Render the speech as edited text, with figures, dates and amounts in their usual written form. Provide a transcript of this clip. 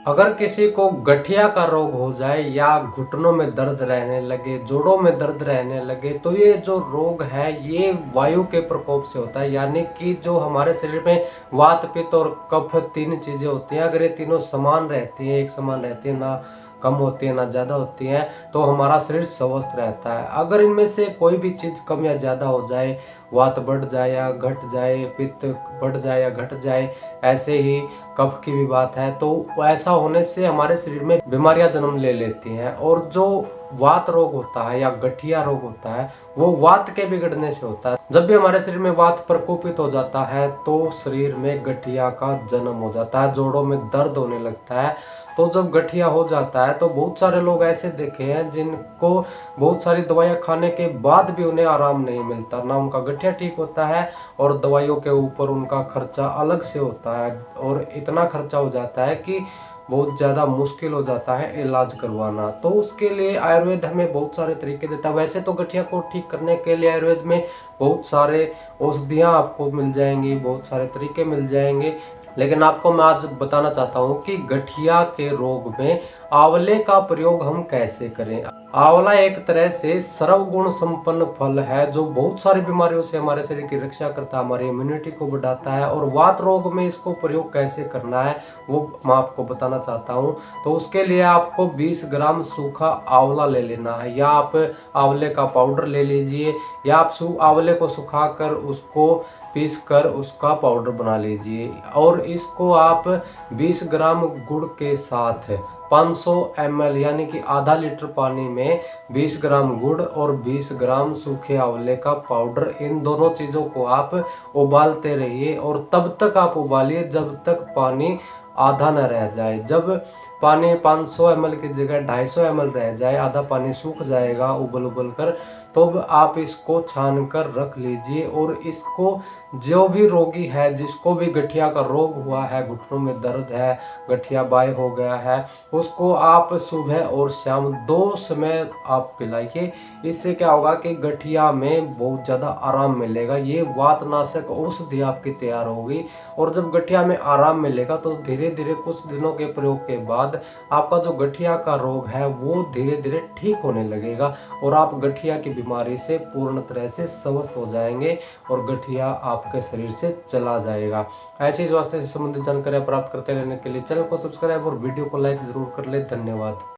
अगर किसी को गठिया का रोग हो जाए या घुटनों में दर्द रहने लगे, जोड़ों में दर्द रहने लगे, तो ये जो रोग है ये वायु के प्रकोप से होता है। यानी कि जो हमारे शरीर में वात, पित्त और कफ तीन चीजें होती हैं, अगर ये तीनों समान रहती हैं, एक समान रहती है, ना कम होती है ना ज्यादा होती है, तो हमारा शरीर स्वस्थ रहता है। अगर इनमें से कोई भी चीज कम या ज्यादा हो जाए, वात बढ़ जाए या घट जाए, पित्त बढ़ जाए या घट जाए, ऐसे ही कफ की भी बात है, तो ऐसा होने से हमारे शरीर में बीमारियां जन्म ले लेती हैं। और जो वात रोग होता है या गठिया रोग होता है, वो वात के बिगड़ने से होता है। जब भी हमारे शरीर में वात प्रकोपित हो जाता है तो शरीर में गठिया का जन्म हो जाता है, जोड़ों में दर्द होने लगता है। तो जब गठिया हो जाता है तो बहुत सारे लोग ऐसे देखे हैं जिनको बहुत सारी दवाइयां खाने के बाद भी उन्हें आराम नहीं मिलता, ना उनका गठिया ठीक होता है और दवाइयों के ऊपर उनका खर्चा अलग से होता है, और इतना खर्चा हो जाता है कि बहुत ज़्यादा मुश्किल हो जाता है इलाज करवाना। तो उसके लिए आयुर्वेद हमें बहुत सारे तरीके देता है। वैसे तो गठिया को ठीक करने के लिए आयुर्वेद में बहुत सारे औषधियाँ आपको मिल जाएंगी, बहुत सारे तरीके मिल जाएंगे, लेकिन आपको मैं आज बताना चाहता हूँ कि गठिया के रोग में आंवले का प्रयोग हम कैसे करें। आंवला एक तरह से सर्वगुण संपन्न फल है जो बहुत सारी बीमारियों से हमारे शरीर की रक्षा करता है, हमारी इम्यूनिटी को बढ़ाता है। और वात रोग में इसको प्रयोग कैसे करना है वो मैं आपको बताना चाहता हूँ। तो उसके लिए आपको 20 ग्राम सूखा आंवला ले लेना है, या आप आंवले का पाउडर ले लीजिए, या आप आंवले को सुखाकर उसको पीस कर उसका पाउडर बना लीजिए। और इसको आप 20 ग्राम गुड़ के साथ 500 ml यानी कि आधा लीटर पानी में 20 ग्राम गुड़ और 20 ग्राम सूखे आंवले का पाउडर, इन दोनों चीज़ों को आप उबालते रहिए। और तब तक आप उबालिए जब तक पानी आधा न रह जाए। जब पानी 500 ml की जगह 250 ml रह जाए, आधा पानी सूख जाएगा उबल उबल कर, तो आप इसको छान कर रख लीजिए। और इसको जो भी रोगी है, जिसको भी गठिया का रोग हुआ है, घुटनों में दर्द है, गठिया बाय हो गया है, उसको आप सुबह और शाम 2 समय आप पिलाइए। इससे क्या होगा कि गठिया में बहुत ज़्यादा आराम मिलेगा। ये वातनाशक औषधि आपकी तैयार होगी। और जब गठिया में आराम मिलेगा तो धीरे धीरे कुछ दिनों के प्रयोग के बाद आपका जो गठिया का रोग है वो धीरे धीरे ठीक होने लगेगा, और आप गठिया की बीमारी से पूर्ण तरह से स्वस्थ हो जाएंगे और गठिया आपके शरीर से चला जाएगा। ऐसी स्वास्थ्य से संबंधित जानकारियां प्राप्त करते रहने के लिए चैनल को सब्सक्राइब और वीडियो को लाइक जरूर कर ले। धन्यवाद।